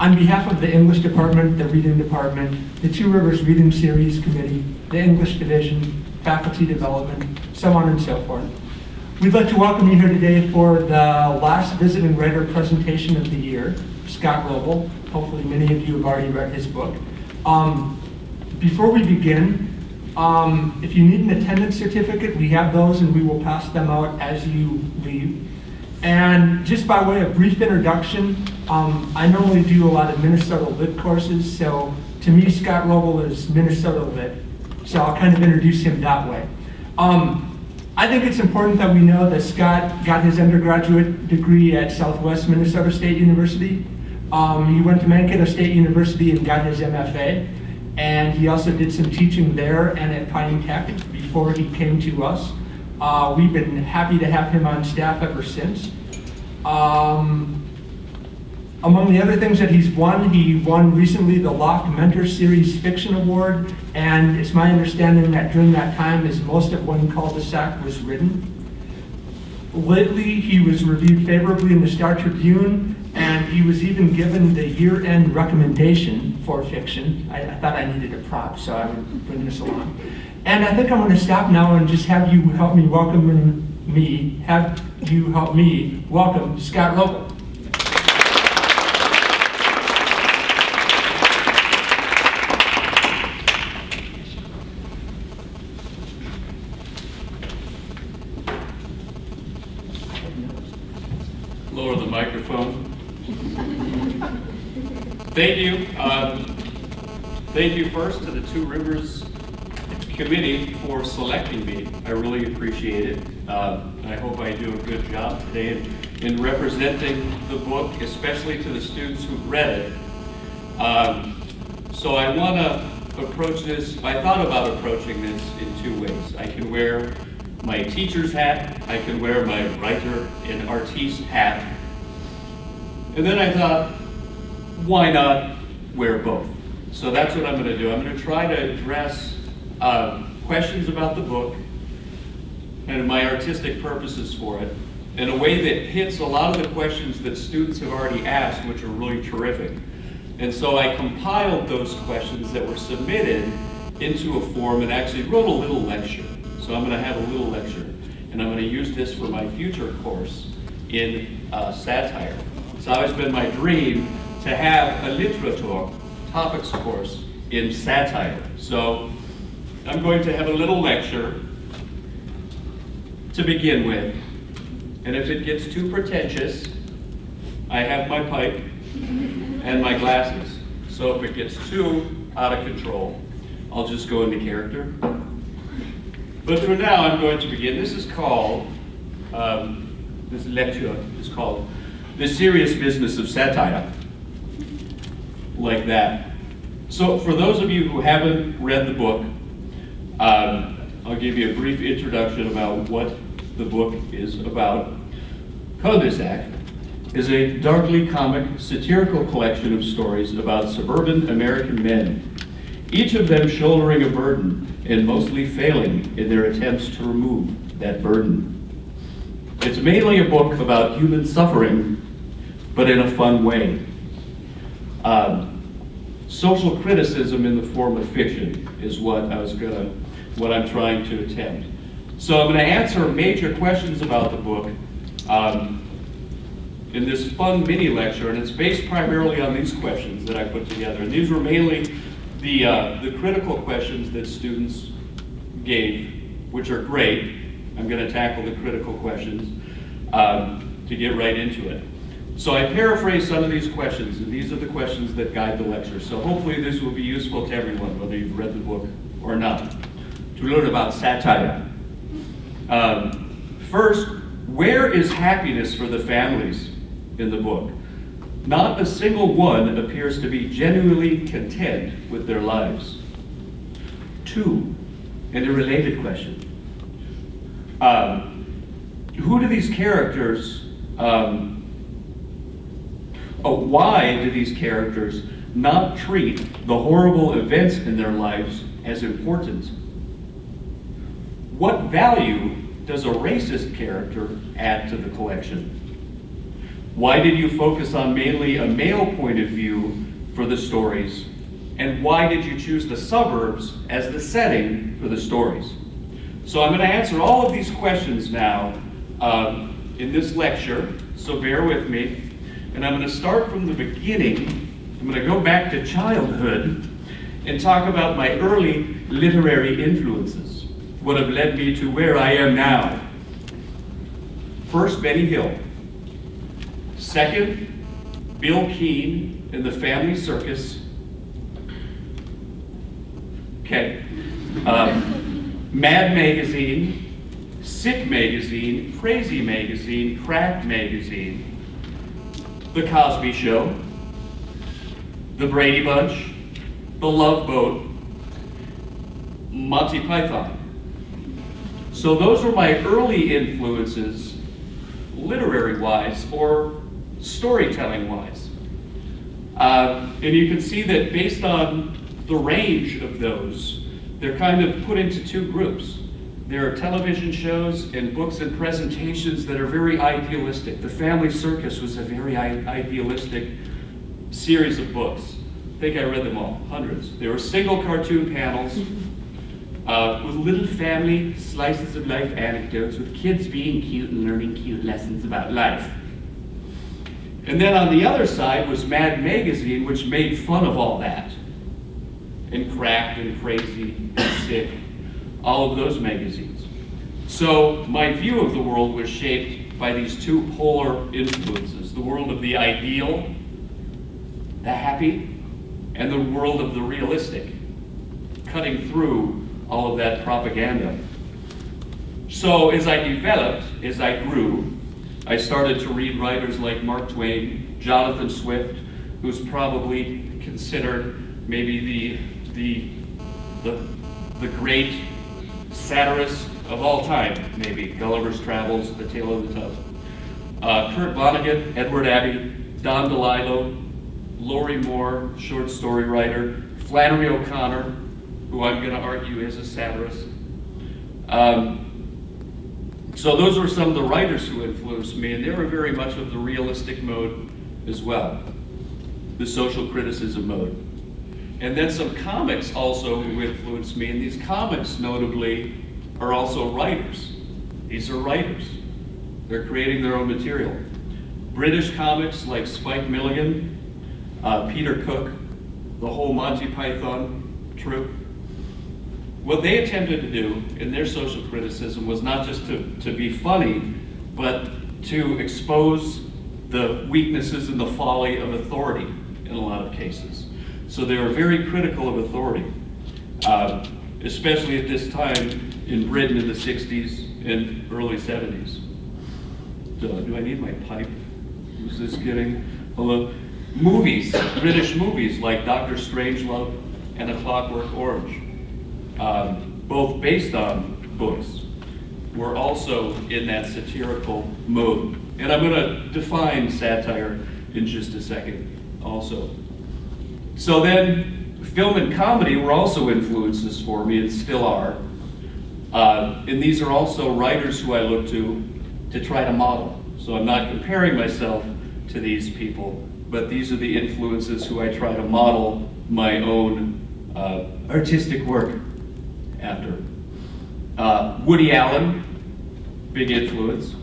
On behalf of the English department, the reading department, the Two Rivers Reading Series Committee, the English division, faculty development, so on and so forth, we'd like to welcome you here today for the last visiting writer presentation of the year, Scott Roble. Hopefully many of you have already read his book. Before we begin, if you need an attendance certificate, we have those and we will pass them out as you leave. And just by way of brief introduction, I normally do a lot of Minnesota Lit courses, so to me, Scott Roble is Minnesota Lit. So I'll kind of introduce him that way. I think it's important that we know that Scott got his undergraduate degree at Southwest Minnesota State University. He went to Mankato State University and got his MFA. And he also did some teaching there and at Pine Tech before he came to us. We've been happy to have him on staff ever since. Among the other things that he won recently the Loft Mentor Series Fiction Award, and it's my understanding that during that time is most of One Cul-de-sac was written. Lately, he was reviewed favorably in the Star Tribune, and he was even given the year-end recommendation for fiction. I thought I needed a prop, so I would bring this along. And I think I'm going to stop now and just have you help me welcome Scott Roble. Lower the microphone. Thank you. Thank you first to the Two Rivers Committee for selecting me. I really appreciate it. I hope I do a good job today in representing the book, especially to the students who've read it. So I want to approach this, I thought about approaching this in two ways. I can wear my teacher's hat, I can wear my writer and artiste hat, and then I thought, why not wear both? So that's what I'm going to do. I'm going to try to address questions about the book and my artistic purposes for it in a way that hits a lot of the questions that students have already asked, which are really terrific. And so I compiled those questions that were submitted into a form and actually wrote a little lecture. So I'm going to have a little lecture, and I'm going to use this for my future course in satire. It's always been my dream to have a literature topics course in satire. So I'm going to have a little lecture to begin with, and if it gets too pretentious, I have my pipe and my glasses. So if it gets too out of control, I'll just go into character. But for now, I'm going to begin. This is called, this lecture is called The Serious Business of Satire, like that. So for those of you who haven't read the book, I'll give you a brief introduction about what the book is about. Cul-de-sac is a darkly comic, satirical collection of stories about suburban American men, each of them shouldering a burden and mostly failing in their attempts to remove that burden. It's mainly a book about human suffering, but in a fun way. Social criticism in the form of fiction is what I'm trying to attempt. So I'm going to answer major questions about the book in this fun mini lecture, and it's based primarily on these questions that I put together. And these were mainly the critical questions that students gave, which are great. I'm going to tackle the critical questions to get right into it. So I paraphrase some of these questions, and these are the questions that guide the lecture. So hopefully this will be useful to everyone, whether you've read the book or not, to learn about satire. First, where is happiness for the families in the book? Not a single one appears to be genuinely content with their lives. Two, and a related question. Who do these characters, why do these characters not treat the horrible events in their lives as important? What value does a racist character add to the collection? Why did you focus on mainly a male point of view for the stories? And why did you choose the suburbs as the setting for the stories? So I'm going to answer all of these questions now in this lecture, so bear with me. And I'm going to start from the beginning. I'm going to go back to childhood and talk about my early literary influences, what have led me to where I am now. First, Benny Hill. Second, Bill Keane and the Family Circus. Okay. Mad Magazine, Sick Magazine, Crazy Magazine, Cracked Magazine, The Cosby Show, The Brady Bunch, The Love Boat, Monty Python. So those were my early influences, literary-wise or storytelling-wise. And you can see that based on the range of those, they're kind of put into two groups. There are television shows and books and presentations that are very idealistic. The Family Circus was a very idealistic series of books. I think I read them all, hundreds. They were single cartoon panels with little family slices of life anecdotes with kids being cute and learning cute lessons about life. And then on the other side was Mad Magazine, which made fun of all that. And Cracked and Crazy and Sick, all of those magazines. So my view of the world was shaped by these two polar influences, the world of the ideal, the happy, and the world of the realistic, cutting through all of that propaganda. So as I developed, as I grew, I started to read writers like Mark Twain, Jonathan Swift, who's probably considered maybe the great satirist of all time, maybe. Gulliver's Travels, The Tale of the Tub. Kurt Vonnegut, Edward Abbey, Don DeLillo, Lorrie Moore, short story writer, Flannery O'Connor, who I'm going to argue is a satirist. So those were some of the writers who influenced me, and they were very much of the realistic mode as well, the social criticism mode. And then some comics also who influenced me, and these comics notably are also writers. These are writers. They're creating their own material. British comics like Spike Milligan, Peter Cook, the whole Monty Python troupe. What they attempted to do in their social criticism was not just to be funny, but to expose the weaknesses and the folly of authority in a lot of cases. So they were very critical of authority, especially at this time in Britain in the 60s and early 70s. Do I need my pipe? Who's this getting? Hello? Movies, British movies like Dr. Strangelove and A Clockwork Orange, both based on books, were also in that satirical mode. And I'm going to define satire in just a second also. So then, film and comedy were also influences for me, and still are. And these are also writers who I look to try to model. So I'm not comparing myself to these people, but these are the influences who I try to model my own artistic work after. Woody Allen, big influence.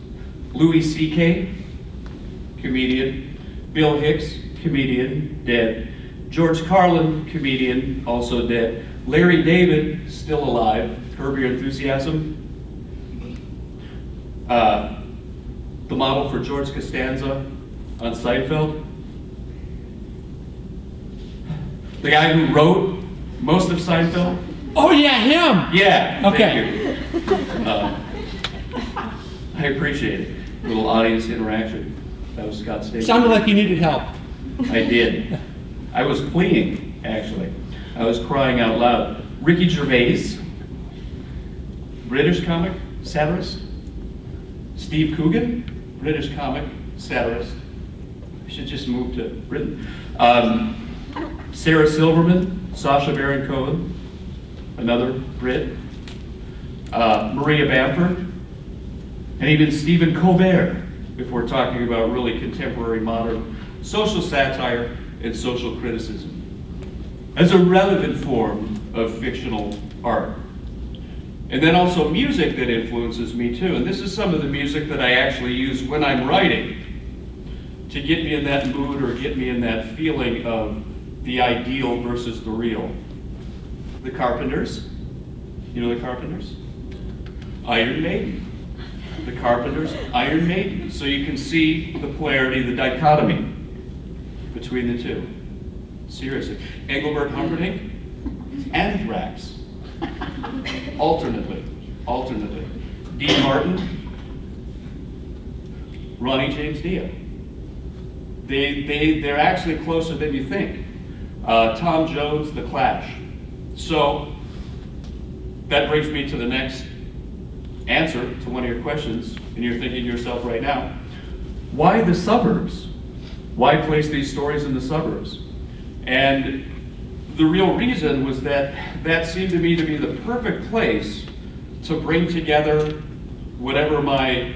Louis C.K., comedian. Bill Hicks, comedian, dead. George Carlin, comedian, also dead. Larry David, still alive. Curb Your Enthusiasm. The model for George Costanza on Seinfeld. The guy who wrote most of Seinfeld. Oh yeah, him! Yeah, Okay. thank you. I appreciate it. A little audience interaction. That was Scott Staple. Sounded like you needed help. I did. I was pleading, actually. I was crying out loud. Ricky Gervais, British comic, satirist. Steve Coogan, British comic, satirist. I should just move to Britain. Sarah Silverman, Sacha Baron Cohen, another Brit. Maria Bamford, and even Stephen Colbert, if we're talking about really contemporary modern social satire and social criticism as a relevant form of fictional art. And then also music that influences me too. And this is some of the music that I actually use when I'm writing to get me in that mood or get me in that feeling of the ideal versus the real. The Carpenters. You know the Carpenters? Iron Maiden. The Carpenters, Iron Maiden. So you can see the polarity, the dichotomy between the two. Seriously. Engelbert Humperdinck, Anthrax. Alternately. Dean Martin, Ronnie James Dio. They're actually closer than you think. Tom Jones, The Clash. So that brings me to the next answer to one of your questions, and you're thinking to yourself right now, why the suburbs? Why place these stories in the suburbs? And the real reason was that seemed to me to be the perfect place to bring together whatever my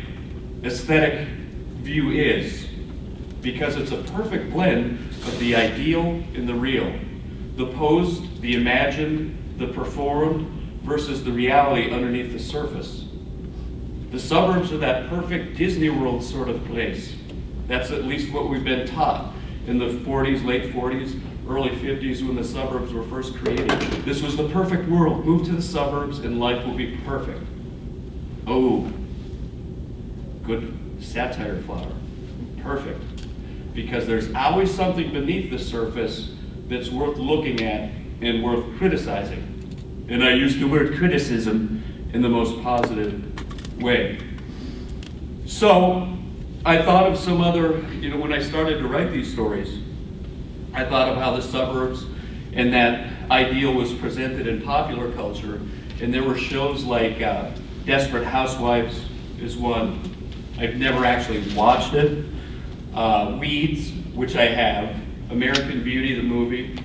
aesthetic view is, because it's a perfect blend of the ideal and the real, the posed, the imagined, the performed, versus the reality underneath the surface. The suburbs are that perfect Disney World sort of place. That's at least what we've been taught in the 40s, late 40s, early 50s when the suburbs were first created. This was the perfect world. Move to the suburbs and life will be perfect. Oh, good satire flower. Perfect. Because there's always something beneath the surface that's worth looking at and worth criticizing. And I use the word criticism in the most positive way. So I thought of some other, when I started to write these stories, I thought of how the suburbs and that ideal was presented in popular culture. And there were shows like Desperate Housewives is one. I've never actually watched it. Weeds, which I have. American Beauty, the movie.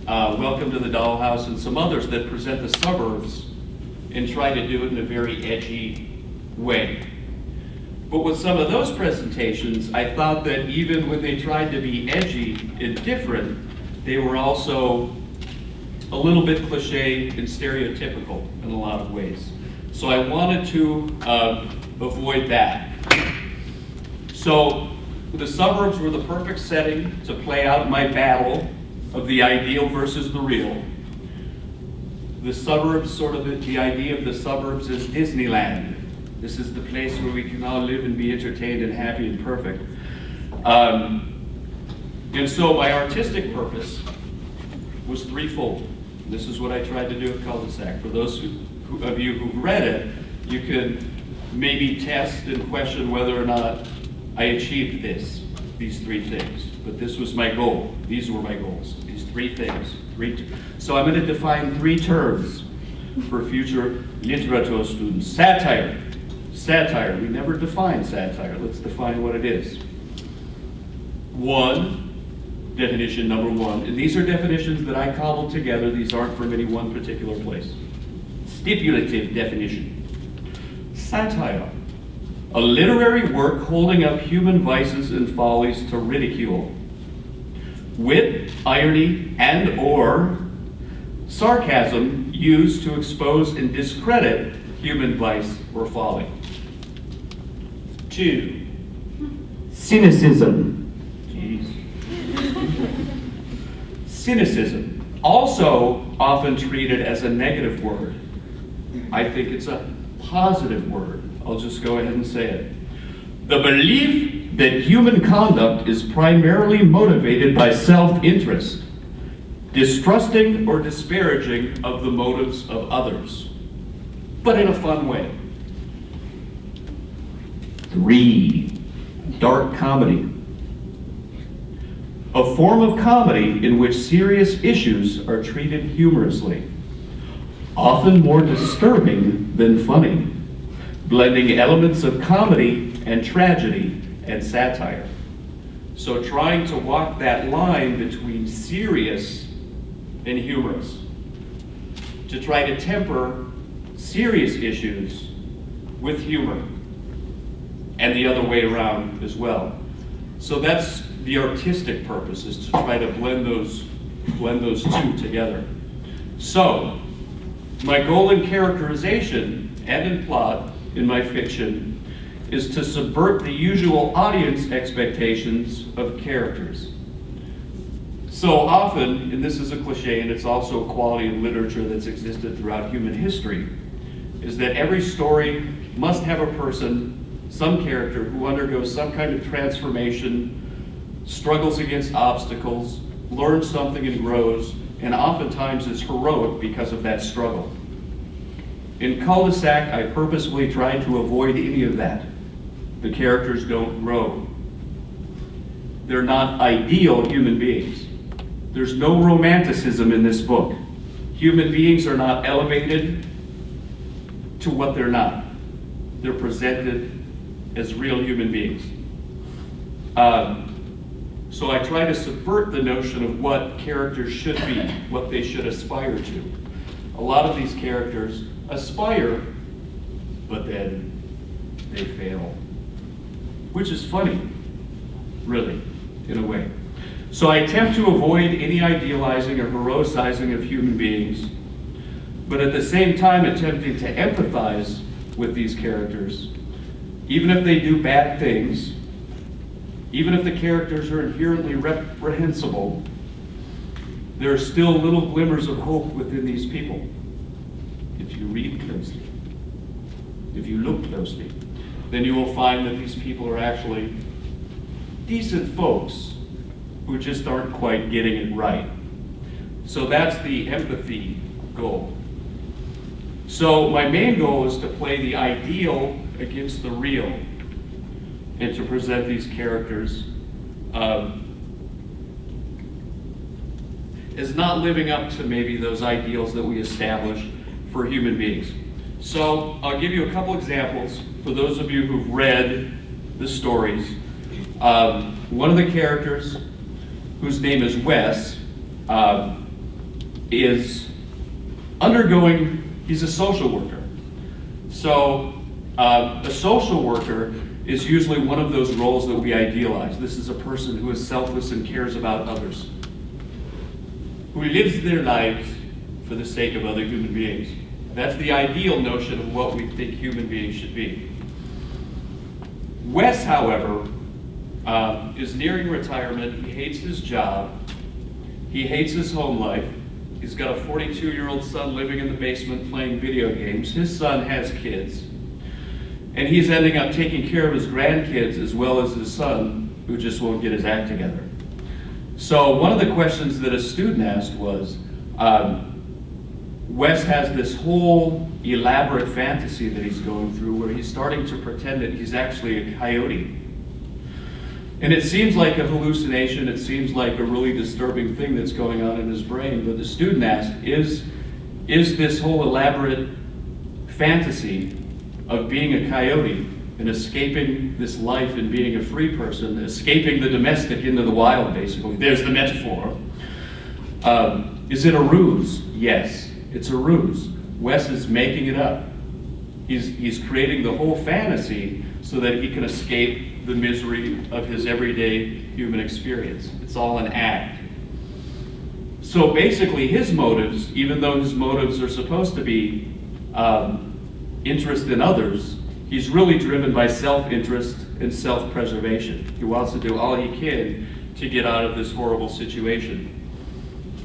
Welcome to the Dollhouse, and some others that present the suburbs and try to do it in a very edgy way. But with some of those presentations, I thought that even when they tried to be edgy and different, they were also a little bit cliche and stereotypical in a lot of ways. So I wanted to avoid that. So the suburbs were the perfect setting to play out my battle of the ideal versus the real. The suburbs, sort of the idea of the suburbs is Disneyland. This is the place where we can all live and be entertained and happy and perfect. And so my artistic purpose was threefold. This is what I tried to do at Cul-de-sac. For those of you who've read it, you can maybe test and question whether or not I achieved these three things. But this was my goal. These were my goals. These three things. So I'm going to define three terms for future literature students. Satire. Satire. We never define satire. Let's define what it is. Definition number one, and these are definitions that I cobbled together. These aren't from any one particular place. Stipulative definition. Satire. A literary work holding up human vices and follies to ridicule. Wit, irony, and or sarcasm used to expose and discredit human vice or folly. 2. Cynicism. Jeez. Cynicism, also often treated as a negative word. I think it's a positive word. I'll just go ahead and say it. The belief that human conduct is primarily motivated by self-interest, distrusting or disparaging of the motives of others, but in a fun way. 3. Dark comedy. A form of comedy in which serious issues are treated humorously, often more disturbing than funny, blending elements of comedy and tragedy and satire. So trying to walk that line between serious and humorous, to try to temper serious issues with humor. and the other way around as well. So that's the artistic purpose, is to try to blend those two together. So, my goal in characterization and in plot in my fiction is to subvert the usual audience expectations of characters. So often, and this is a cliche and it's also a quality in literature that's existed throughout human history, is that every story must have a person, some character, who undergoes some kind of transformation, struggles against obstacles, learns something and grows, and oftentimes is heroic because of that struggle. In Cul-de-sac, I purposefully tried to avoid any of that. The characters don't grow. They're not ideal human beings. There's no romanticism in this book. Human beings are not elevated to what they're not. They're presented as real human beings. So I try to subvert the notion of what characters should be, what they should aspire to. A lot of these characters aspire, but then they fail. Which is funny, really, in a way. So I attempt to avoid any idealizing or heroicizing of human beings, but at the same time attempting to empathize with these characters, even if they do bad things, even if the characters are inherently reprehensible, there are still little glimmers of hope within these people. If you read closely, if you look closely, then you will find that these people are actually decent folks who just aren't quite getting it right. So that's the empathy goal. So my main goal is to play the ideal against the real, and to present these characters as not living up to maybe those ideals that we establish for human beings. So I'll give you a couple examples for those of you who've read the stories. One of the characters, whose name is Wes, is undergoing, he's a social worker. So a social worker is usually one of those roles that we idealize. This is a person who is selfless and cares about others, who lives their lives for the sake of other human beings. That's the ideal notion of what we think human beings should be. Wes, however, is nearing retirement. He hates his job. He hates his home life. He's got a 42-year-old son living in the basement playing video games. His son has kids. And he's ending up taking care of his grandkids as well as his son, who just won't get his act together. So one of the questions that a student asked was, Wes has this whole elaborate fantasy that he's going through where he's starting to pretend that he's actually a coyote. And it seems like a hallucination, it seems like a really disturbing thing that's going on in his brain, but the student asked, is this whole elaborate fantasy of being a coyote and escaping this life and being a free person, escaping the domestic into the wild, basically? There's the metaphor. Is it a ruse? Yes, it's a ruse. Wes is making it up. He's creating the whole fantasy so that he can escape the misery of his everyday human experience. It's all an act. So basically his motives, even though his motives are supposed to be interest in others, he's really driven by self-interest and self-preservation. He wants to do all he can to get out of this horrible situation.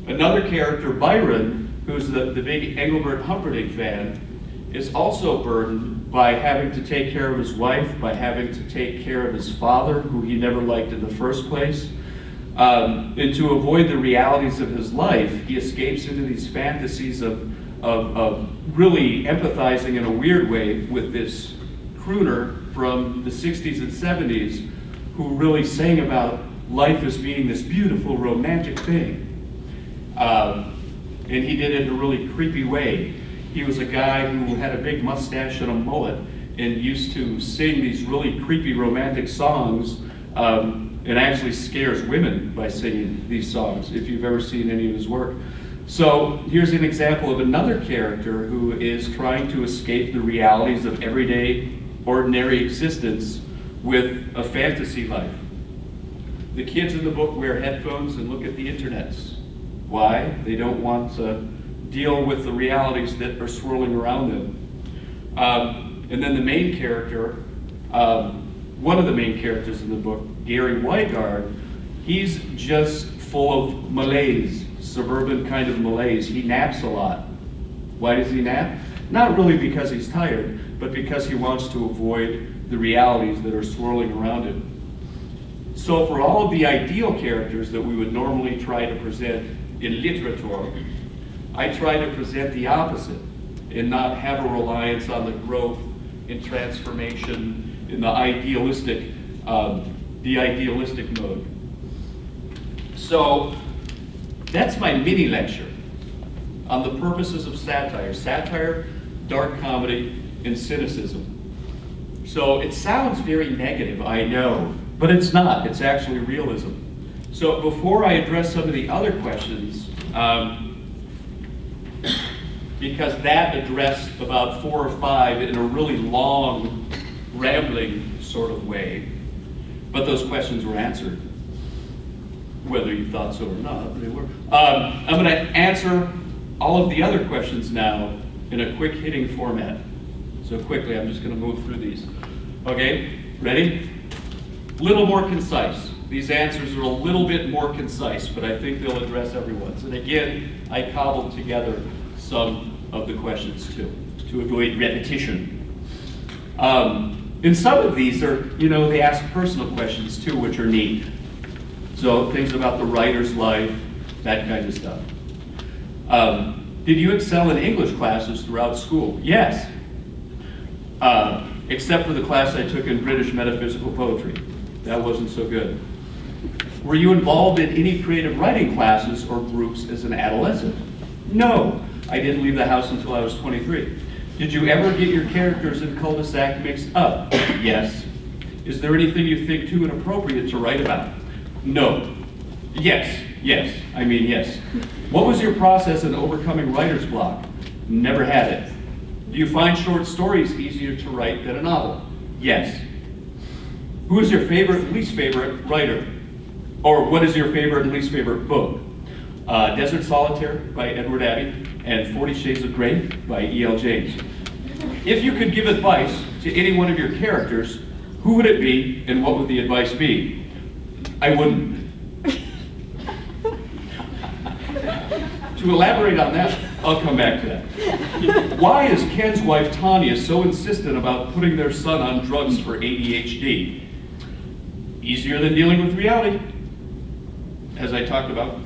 Another character, Byron, who's the big Engelbert Humperdinck fan, is also burdened by having to take care of his wife, by having to take care of his father, who he never liked in the first place. And to avoid the realities of his life, he escapes into these fantasies of really empathizing in a weird way with this crooner from the 60s and 70s who really sang about life as being this beautiful romantic thing. And he did it in a really creepy way. He was a guy who had a big mustache and a mullet and used to sing these really creepy romantic songs, and actually scares women by singing these songs, if you've ever seen any of his work. So here's an example of another character who is trying to escape the realities of everyday, ordinary existence with a fantasy life. The kids in the book wear headphones and look at the internets. Why? They don't want to deal with the realities that are swirling around them. And then the main character, one of the main characters in the book, Gary Weigard, he's just full of malaise, suburban kind of malaise. He naps a lot. Why does he nap? Not really because he's tired, but because he wants to avoid the realities that are swirling around him. So for all of the ideal characters that we would normally try to present in literature, I try to present the opposite and not have a reliance on the growth and transformation in the idealistic mode. So that's my mini lecture on the purposes of satire. Satire, dark comedy, and cynicism. So it sounds very negative, I know, but it's not. It's actually realism. So before I address some of the other questions, because that addressed about 4 or 5 in a really long, rambling sort of way, but those questions were answered, whether you thought so or not, they were. I'm going to answer all of the other questions now in a quick hitting format. So quickly, I'm just going to move through these. Okay, ready? Little more concise. These answers are a little bit more concise, but I think they'll address everyone's. And again, I cobbled together some of the questions too, to avoid repetition. And some of these are, they ask personal questions too, which are neat. So things about the writer's life, that kind of stuff. Did you excel in English classes throughout school? Yes. Except for the class I took in British metaphysical poetry. That wasn't so good. Were you involved in any creative writing classes or groups as an adolescent? No. I didn't leave the house until I was 23. Did you ever get your characters in cul-de-sac mixed up? Yes. Is there anything you think too inappropriate to write about? No. Yes. Yes. What was your process in overcoming writer's block? Never had it. Do you find short stories easier to write than a novel? Yes. Who is your favorite, least favorite writer? Or what is your favorite and least favorite book? Desert Solitaire by Edward Abbey and 40 Shades of Grey by E.L. James. If you could give advice to any one of your characters, who would it be and what would the advice be? I wouldn't. To elaborate on that, I'll come back to that. Why is Ken's wife Tanya so insistent about putting their son on drugs for ADHD? Easier than dealing with reality, as I talked about.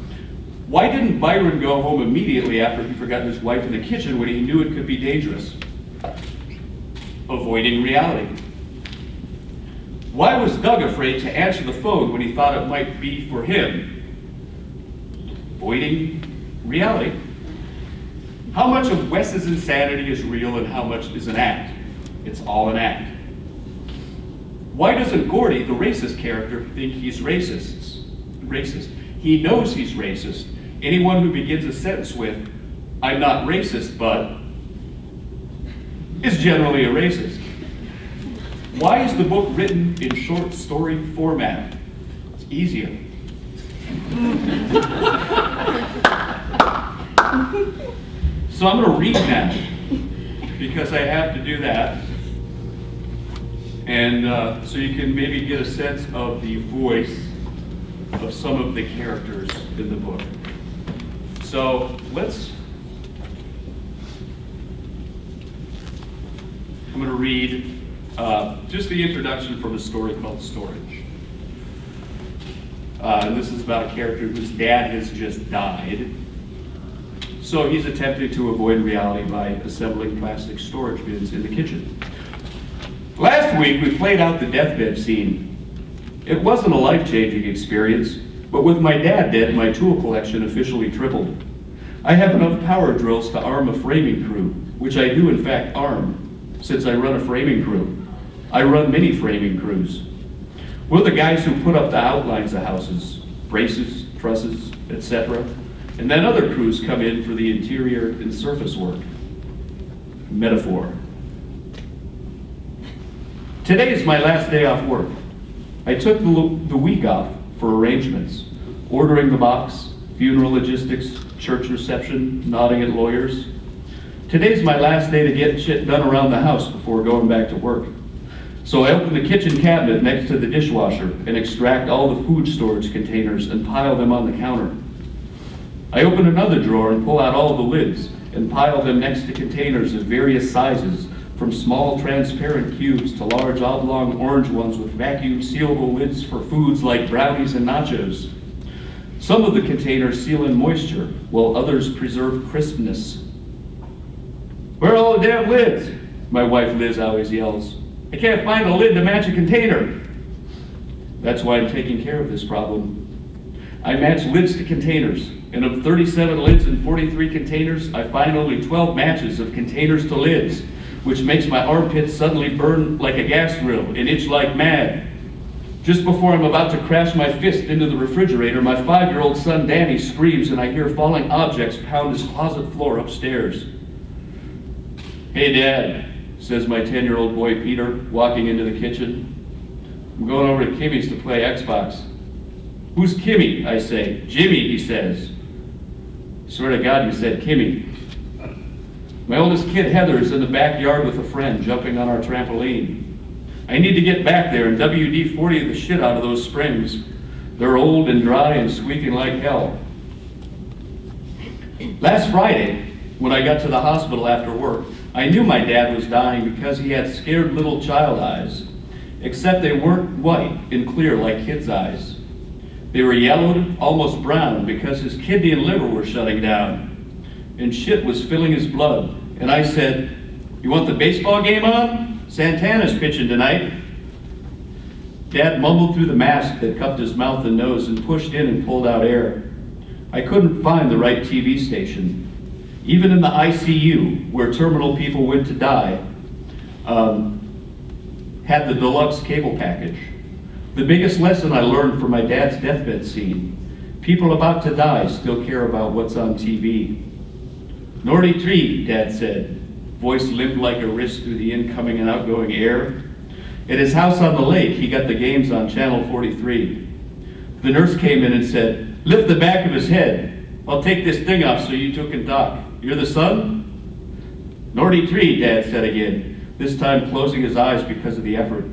Why didn't Byron go home immediately after he forgot his wife in the kitchen when he knew it could be dangerous? Avoiding reality. Why was Doug afraid to answer the phone when he thought it might be for him? Avoiding reality. How much of Wes's insanity is real and how much is an act? It's all an act. Why doesn't Gordy, the racist character, think he's racist? He knows he's racist. Anyone who begins a sentence with, "I'm not racist, but," is generally a racist. Why is the book written in short story format? It's easier. So I'm going to read now, because I have to do that. And so you can maybe get a sense of the voice of some of the characters in the book. So I'm going to read just the introduction from a story called Storage. And this is about a character whose dad has just died. So he's attempting to avoid reality by assembling plastic storage bins in the kitchen. Last week, we played out the deathbed scene. It wasn't a life-changing experience, but with my dad dead, my tool collection officially tripled. I have enough power drills to arm a framing crew, which I do in fact arm, since I run a framing crew. I run many framing crews. We're the guys who put up the outlines of houses, braces, trusses, etc. And then other crews come in for the interior and surface work. Metaphor. Today is my last day off work. I took the week off for arrangements, ordering the box, funeral logistics, church reception, nodding at lawyers. Today's my last day to get shit done around the house before going back to work. So I open the kitchen cabinet next to the dishwasher and extract all the food storage containers and pile them on the counter. I open another drawer and pull out all the lids and pile them next to containers of various sizes, from small transparent cubes to large oblong orange ones with vacuum sealable lids for foods like brownies and nachos. Some of the containers seal in moisture, while others preserve crispness. "Where are all the damn lids?" my wife Liz always yells. "I can't find a lid to match a container." That's why I'm taking care of this problem. I match lids to containers, and of 37 lids and 43 containers, I find only 12 matches of containers to lids, which makes my armpits suddenly burn like a gas grill and itch like mad. Just before I'm about to crash my fist into the refrigerator, my 5-year-old son Danny screams and I hear falling objects pound his closet floor upstairs. "Hey Dad," says my 10-year-old boy Peter, walking into the kitchen. "I'm going over to Kimmy's to play Xbox." "Who's Kimmy?" I say. "Jimmy," he says. "Swear to God you said Kimmy." My oldest kid Heather is in the backyard with a friend, jumping on our trampoline. I need to get back there and WD-40 the shit out of those springs. They're old and dry and squeaking like hell. Last Friday, when I got to the hospital after work, I knew my dad was dying because he had scared little child eyes, except they weren't white and clear like kids' eyes. They were yellowed, almost brown, because his kidney and liver were shutting down, and shit was filling his blood. And I said, "You want the baseball game on? Santana's pitching tonight." Dad mumbled through the mask that cupped his mouth and nose and pushed in and pulled out air. I couldn't find the right TV station. Even in the ICU, where terminal people went to die, had the deluxe cable package. The biggest lesson I learned from my dad's deathbed scene: people about to die still care about what's on TV. "Nordy tree," Dad said. Voice limped like a wrist through the incoming and outgoing air. At his house on the lake, he got the games on Channel 43. The nurse came in and said, "Lift the back of his head. I'll take this thing off so you two can talk. You're the son?" "Nordy tree," Dad said again, this time closing his eyes because of the effort.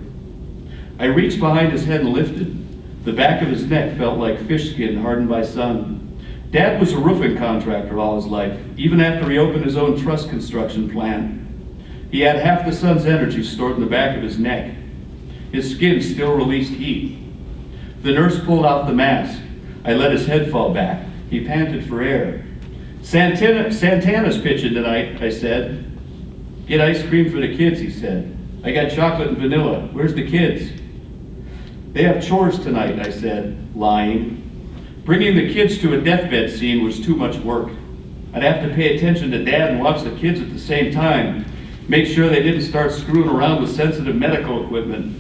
I reached behind his head and lifted. The back of his neck felt like fish skin hardened by sun. Dad was a roofing contractor all his life, even after he opened his own truss construction plant. He had half the sun's energy stored in the back of his neck. His skin still released heat. The nurse pulled off the mask. I let his head fall back. He panted for air. Santana's pitching tonight," I said. "Get ice cream for the kids," he said. "I got chocolate and vanilla. Where's the kids?" "They have chores tonight," I said, lying. Bringing the kids to a deathbed scene was too much work. I'd have to pay attention to Dad and watch the kids at the same time, make sure they didn't start screwing around with sensitive medical equipment.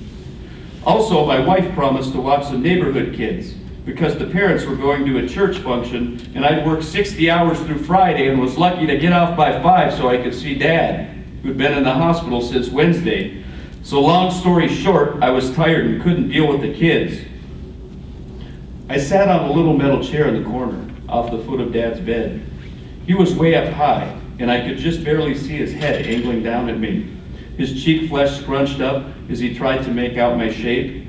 Also, my wife promised to watch the neighborhood kids because the parents were going to a church function, and I'd worked 60 hours through Friday and was lucky to get off by 5 so I could see Dad, who'd been in the hospital since Wednesday. So long story short, I was tired and couldn't deal with the kids. I sat on a little metal chair in the corner, off the foot of Dad's bed. He was way up high, and I could just barely see his head angling down at me. His cheek flesh scrunched up as he tried to make out my shape.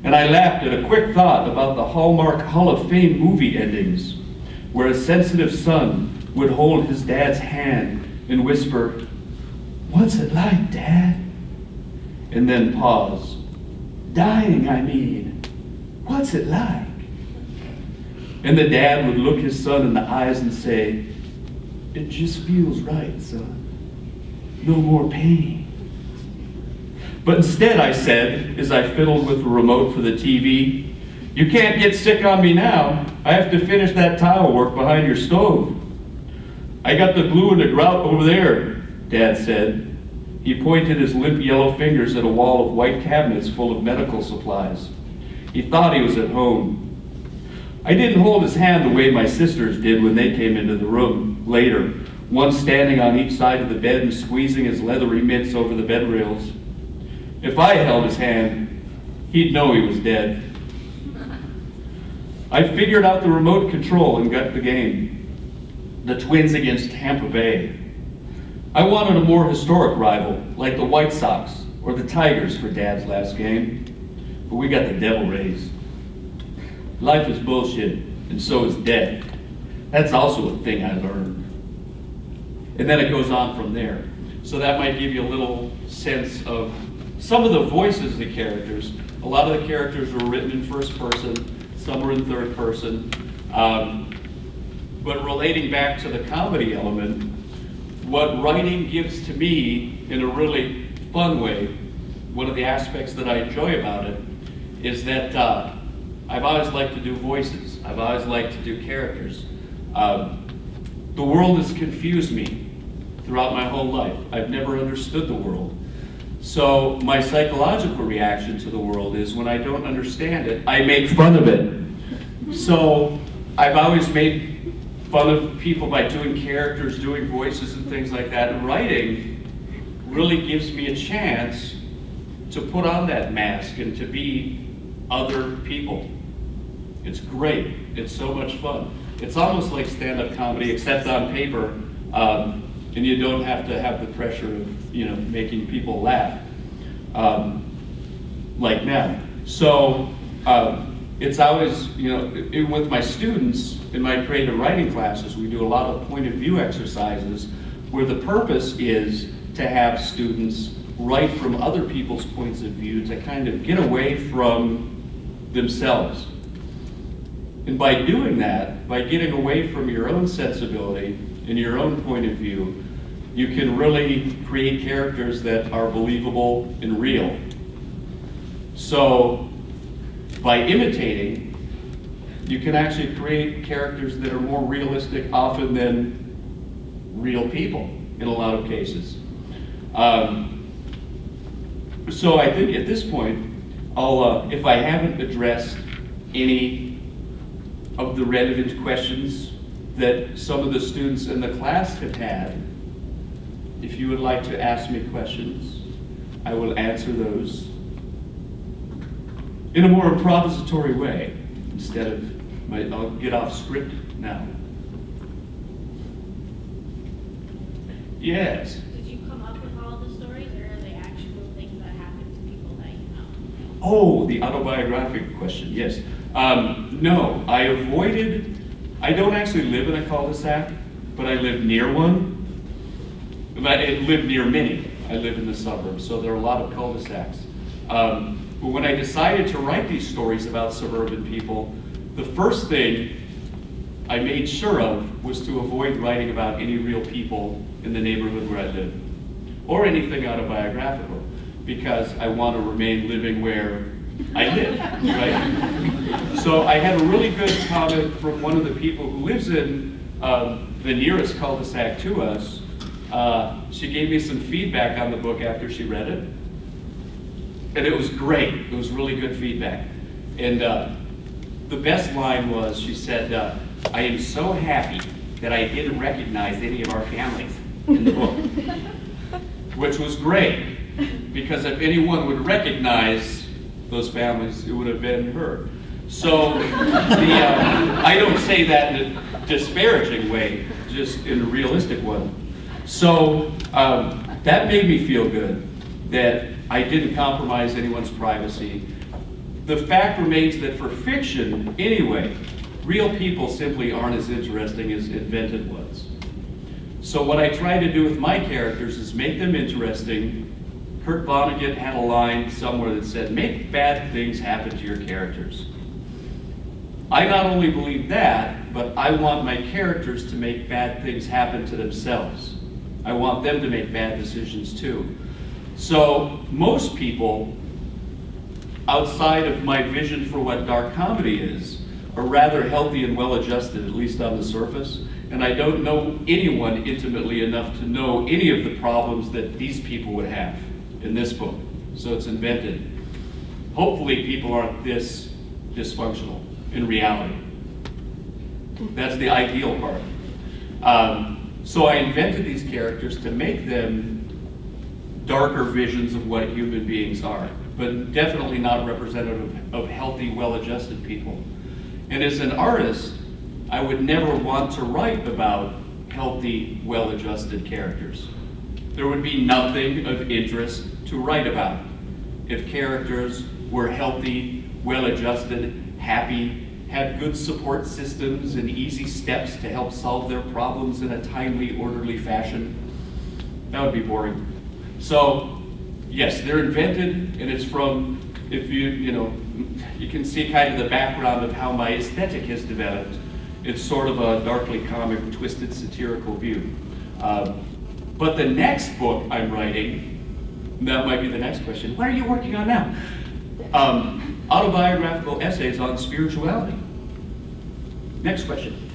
And I laughed at a quick thought about the Hallmark Hall of Fame movie endings, where a sensitive son would hold his dad's hand and whisper, "What's it like, Dad?" And then pause. "Dying, I mean. What's it like?" And the dad would look his son in the eyes and say, "It just feels right, son. No more pain." But instead, I said, as I fiddled with the remote for the TV, "You can't get sick on me now. I have to finish that tile work behind your stove." "I got the glue and the grout over there," Dad said. He pointed his limp yellow fingers at a wall of white cabinets full of medical supplies. He thought he was at home. I didn't hold his hand the way my sisters did when they came into the room later, one standing on each side of the bed and squeezing his leathery mitts over the bed rails. If I held his hand, he'd know he was dead. I figured out the remote control and got the game. The Twins against Tampa Bay. I wanted a more historic rival, like the White Sox or the Tigers for Dad's last game. But we got the Devil Rays. Life is bullshit, and so is death. That's also a thing I learned. And then it goes on from there. So that might give you a little sense of some of the voices of the characters. A lot of the characters were written in first person, some were in third person. But relating back to the comedy element, what writing gives to me in a really fun way, one of the aspects that I enjoy about it, is that I've always liked to do voices. I've always liked to do characters. The world has confused me throughout my whole life. I've never understood the world. So my psychological reaction to the world is when I don't understand it, I make fun of it. So I've always made fun of people by doing characters, doing voices and things like that. And writing really gives me a chance to put on that mask and to be other people. It's great. It's so much fun. It's almost like stand-up comedy, except on paper, and you don't have to have the pressure of, making people laugh, like now. So it's always, with my students in my creative writing classes, we do a lot of point of view exercises where the purpose is to have students write from other people's points of view to kind of get away from themselves. And by doing that, by getting away from your own sensibility and your own point of view, you can really create characters that are believable and real. So by imitating, you can actually create characters that are more realistic often than real people in a lot of cases. So I think at this point, I'll, if I haven't addressed any of the relevant questions that some of the students in the class have had, if you would like to ask me questions, I will answer those in a more improvisatory way instead of I'll get off script now. Yes. Did you come up with all the stories, or are they actual things that happen to people that you know? Oh, the autobiographic question, yes. No, I don't actually live in a cul-de-sac, but I live near one. But I live near many. I live in the suburbs, so there are a lot of cul-de-sacs. But when I decided to write these stories about suburban people, the first thing I made sure of was to avoid writing about any real people in the neighborhood where I live, or anything autobiographical, because I want to remain living where I live, right? So I had a really good comment from one of the people who lives in the nearest cul-de-sac to us. She gave me some feedback on the book after she read it, and it was great. It was really good feedback. And the best line was, she said, I am so happy that I didn't recognize any of our families in the book, which was great, because if anyone would recognize those families, it would have been her. So I don't say that in a disparaging way, just in a realistic one. So that made me feel good, that I didn't compromise anyone's privacy. The fact remains that for fiction, anyway, real people simply aren't as interesting as invented ones. So what I try to do with my characters is make them interesting. Kurt Vonnegut had a line somewhere that said, make bad things happen to your characters. I not only believe that, but I want my characters to make bad things happen to themselves. I want them to make bad decisions too. So most people, outside of my vision for what dark comedy is, are rather healthy and well-adjusted, at least on the surface. And I don't know anyone intimately enough to know any of the problems that these people would have in this book. So it's invented. Hopefully people aren't this dysfunctional in reality. That's the ideal part. So I invented these characters to make them darker visions of what human beings are, but definitely not representative of healthy, well-adjusted people. And as an artist, I would never want to write about healthy, well-adjusted characters. There would be nothing of interest to write about if characters were healthy, well-adjusted, happy, had good support systems and easy steps to help solve their problems in a timely, orderly fashion. That would be boring. So, yes, they're invented, and it's from, if you can see kind of the background of how my aesthetic has developed. It's sort of a darkly comic, twisted, satirical view. But the next book I'm writing, that might be the next question. What are you working on now? Autobiographical essays on spirituality. Next question.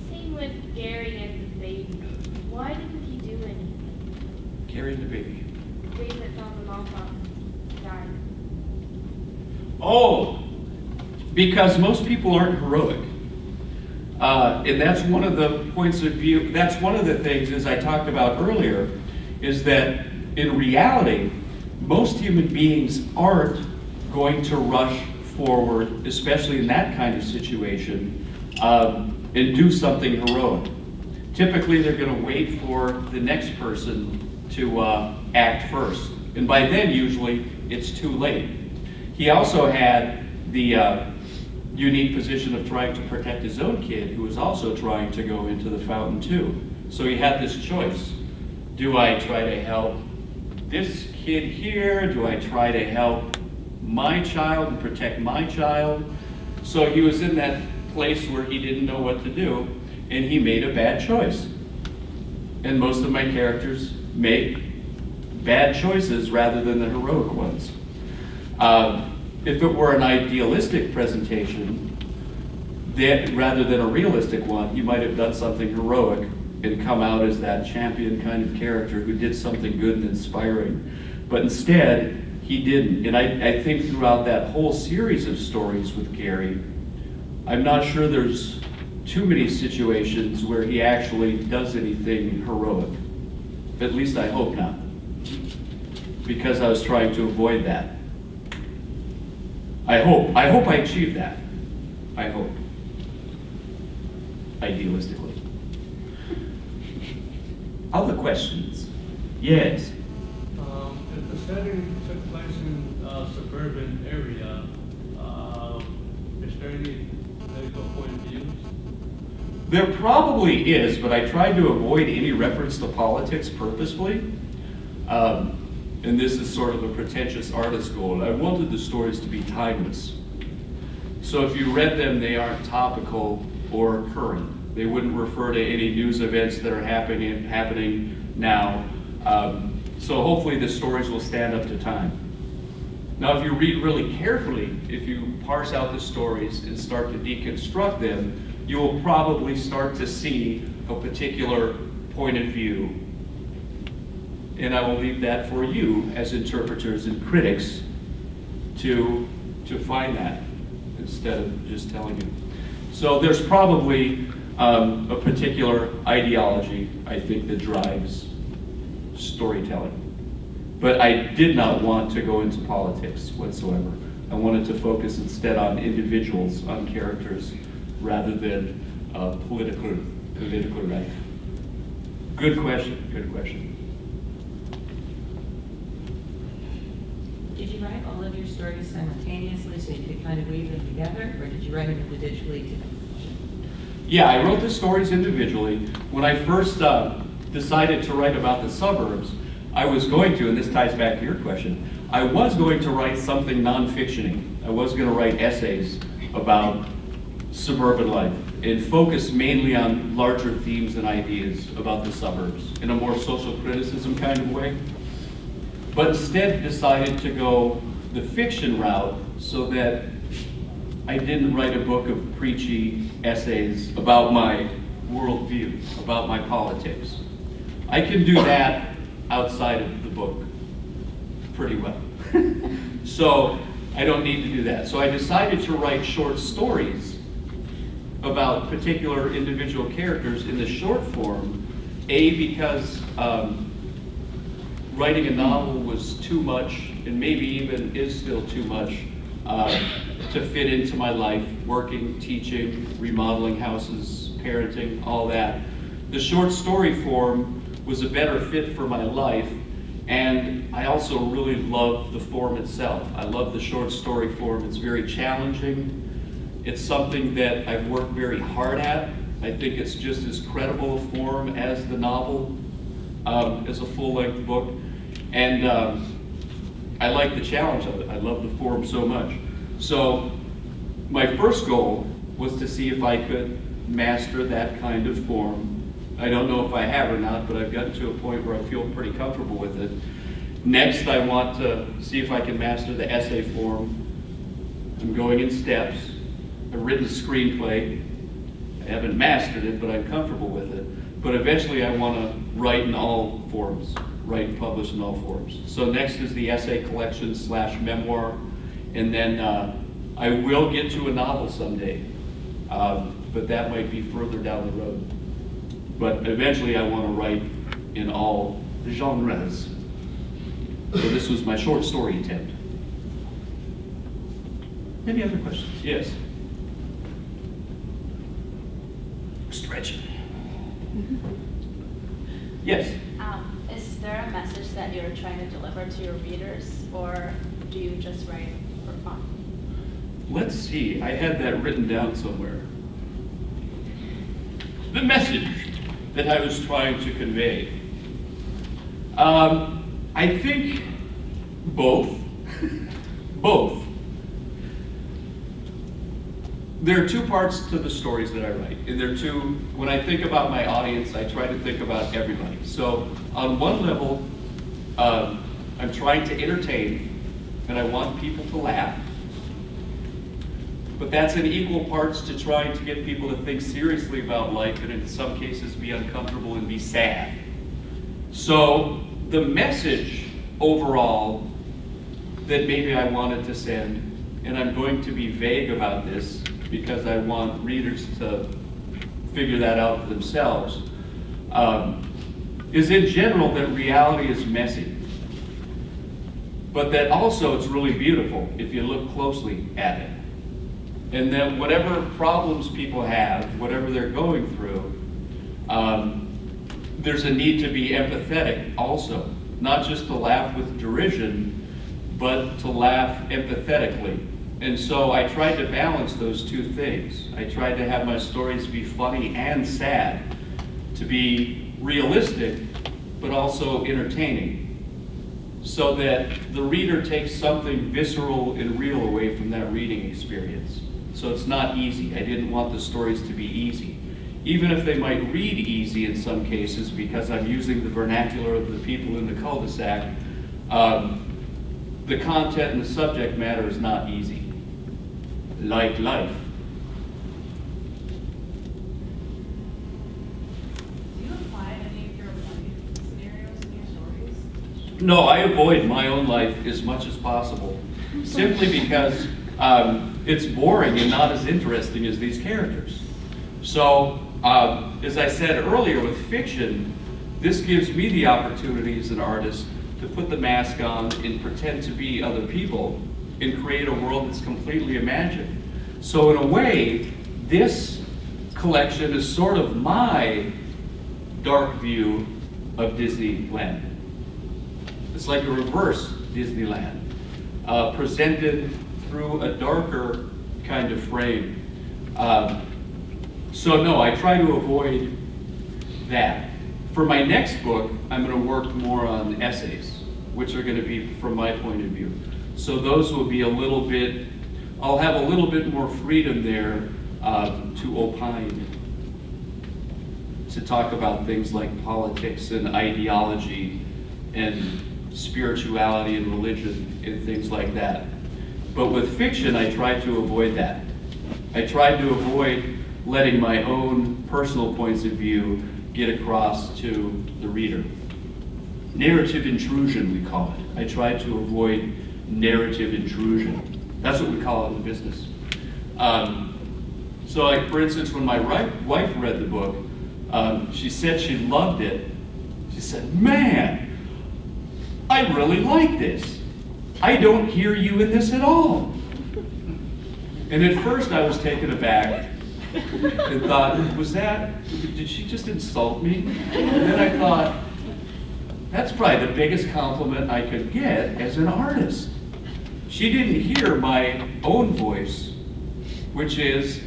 Same with Gary and the baby. Why didn't he do anything? Gary and the baby. The baby that found the mom found died. Oh, because most people aren't heroic. And that's one of the points of view, that's one of the things, as I talked about earlier, is that in reality, most human beings aren't going to rush forward, especially in that kind of situation, and do something heroic. Typically, they're going to wait for the next person to act first. And by then, usually, it's too late. He also had the unique position of trying to protect his own kid, who was also trying to go into the fountain too. So he had this choice. Do I try to help this kid here? Do I try to help my child and protect my child? So he was in that place where he didn't know what to do, and he made a bad choice. And most of my characters make bad choices rather than the heroic ones. If it were an idealistic presentation, rather than a realistic one, he might have done something heroic and come out as that champion kind of character who did something good and inspiring. But instead, he didn't. And I think throughout that whole series of stories with Gary, I'm not sure there's too many situations where he actually does anything heroic. At least I hope not. Because I was trying to avoid that. I hope I achieved that. I hope. Idealistically. Other questions? Yes. If the setting took place in a suburban area, is there any political point of views? There probably is, but I tried to avoid any reference to politics purposefully. And this is sort of a pretentious artist goal. I wanted the stories to be timeless. So if you read them, they aren't topical or current. They wouldn't refer to any news events that are happening now. So hopefully the stories will stand up to time. Now, if you read really carefully, if you parse out the stories and start to deconstruct them, you will probably start to see a particular point of view. And I will leave that for you as interpreters and critics to find that instead of just telling you. So there's probably a particular ideology, I think, that drives storytelling. But I did not want to go into politics whatsoever. I wanted to focus instead on individuals, on characters, rather than political life. Good question, good question. Did you write all of your stories simultaneously so you could kind of weave them together, or did you write them individually? Yeah, I wrote the stories individually. When I first decided to write about the suburbs, I was going to, and this ties back to your question, I was going to write something non-fictioning. I was going to write essays about suburban life and focus mainly on larger themes and ideas about the suburbs in a more social criticism kind of way. But instead decided to go the fiction route so that I didn't write a book of preachy essays about my worldview, about my politics. I can do that outside of the book pretty well. So I don't need to do that. So I decided to write short stories about particular individual characters in the short form. Because writing a novel was too much, and maybe even is still too much, to fit into my life, working, teaching, remodeling houses, parenting, all that. The short story form was a better fit for my life, and I also really love the form itself. I love the short story form. It's very challenging. It's something that I've worked very hard at. I think it's just as credible a form as the novel, as a full-length book. And I like the challenge of it. I love the form so much. So my first goal was to see if I could master that kind of form. I don't know if I have or not, but I've gotten to a point where I feel pretty comfortable with it. Next, I want to see if I can master the essay form. I'm going in steps. I've written a screenplay. I haven't mastered it, but I'm comfortable with it. But eventually I want to write in all forms, write and publish in all forms. So next is the essay collection / memoir, and then I will get to a novel someday, but that might be further down the road. But eventually I want to write in all genres. So this was my short story attempt. Any other questions? Yes. Stretch. Yes. Is there a message that you're trying to deliver to your readers, or do you just write for fun? Let's see, I had that written down somewhere. The message that I was trying to convey. I think both. Both. There are two parts to the stories that I write. And there are two, when I think about my audience, I try to think about everybody. So on one level, I'm trying to entertain, and I want people to laugh. But that's in equal parts to trying to get people to think seriously about life, and in some cases be uncomfortable and be sad. So the message overall that maybe I wanted to send, and I'm going to be vague about this because I want readers to figure that out for themselves, is in general that reality is messy. But that also it's really beautiful if you look closely at it. And that whatever problems people have, whatever they're going through, there's a need to be empathetic also. Not just to laugh with derision, but to laugh empathetically. And so I tried to balance those two things. I tried to have my stories be funny and sad, to be realistic, but also entertaining, so that the reader takes something visceral and real away from that reading experience. So it's not easy. I didn't want the stories to be easy. Even if they might read easy in some cases because I'm using the vernacular of the people in the cul-de-sac, the content and the subject matter is not easy. Like life. Do you apply any of your life scenarios in your stories? No, I avoid my own life as much as possible, simply because it's boring and not as interesting as these characters. So, as I said earlier with fiction, this gives me the opportunity as an artist to put the mask on and pretend to be other people and create a world that's completely imagined. So in a way, this collection is sort of my dark view of Disneyland. It's like a reverse Disneyland, presented through a darker kind of frame. So no, I try to avoid that. For my next book, I'm going to work more on essays, which are going to be from my point of view. So those will be a little bit, I'll have a little bit more freedom there to opine, to talk about things like politics and ideology and spirituality and religion and things like that. But with fiction, I try to avoid that. I tried to avoid letting my own personal points of view get across to the reader. Narrative intrusion, we call it. I try to avoid narrative intrusion. That's what we call it in the business. So like, for instance, when my wife read the book, she said she loved it. She said, man, I really like this. I don't hear you in this at all. And at first I was taken aback and thought, did she just insult me? And then I thought, that's probably the biggest compliment I could get as an artist. She didn't hear my own voice, which is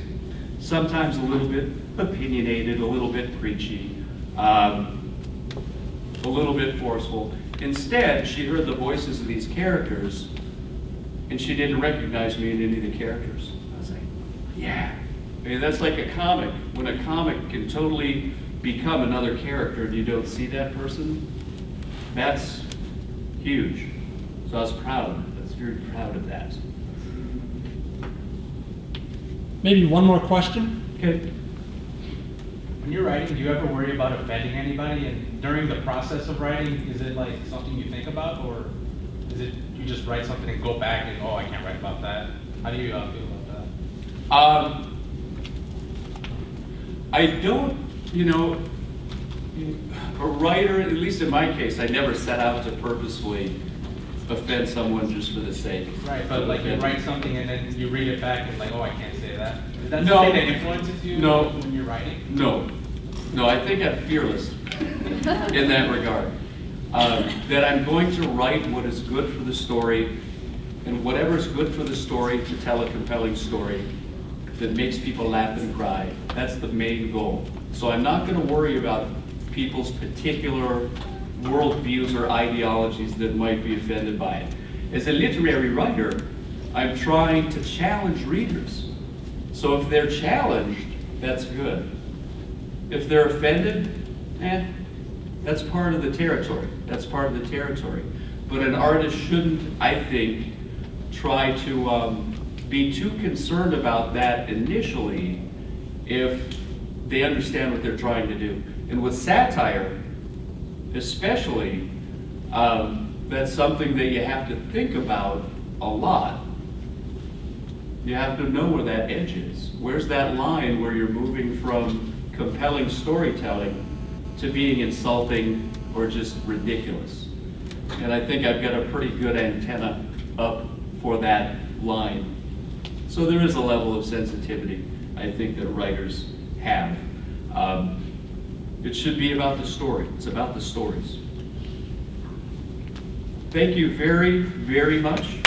sometimes a little bit opinionated, a little bit preachy, a little bit forceful. Instead, she heard the voices of these characters, and she didn't recognize me in any of the characters. I was like, yeah. I mean, that's like a comic. When a comic can totally become another character and you don't see that person, that's huge. So I was proud. I was very proud of that. Maybe one more question? Okay. When you're writing, do you ever worry about offending anybody? And during the process of writing, is it like something you think about, or is it you just write something and go back and, oh, I can't write about that? How do you feel about that? I don't, a writer, at least in my case, I never set out to purposefully offend someone just for the sake. Right, but like you write something and then you read it back and like, oh, I can't say that. Is that No. something that influences you No. when you're writing? No, I think I'm fearless in that regard. That I'm going to write what is good for the story, and whatever is good for the story to tell a compelling story that makes people laugh and cry. That's the main goal. So I'm not going to worry about people's particular worldviews or ideologies that might be offended by it. As a literary writer, I'm trying to challenge readers. So if they're challenged, that's good. If they're offended, that's part of the territory. That's part of the territory. But an artist shouldn't, I think, try to be too concerned about that initially if they understand what they're trying to do. And with satire, especially, that's something that you have to think about a lot. You have to know where that edge is. Where's that line where you're moving from compelling storytelling to being insulting or just ridiculous? And I think I've got a pretty good antenna up for that line. So there is a level of sensitivity I think that writers have. It should be about the story. It's about the stories. Thank you very, very much.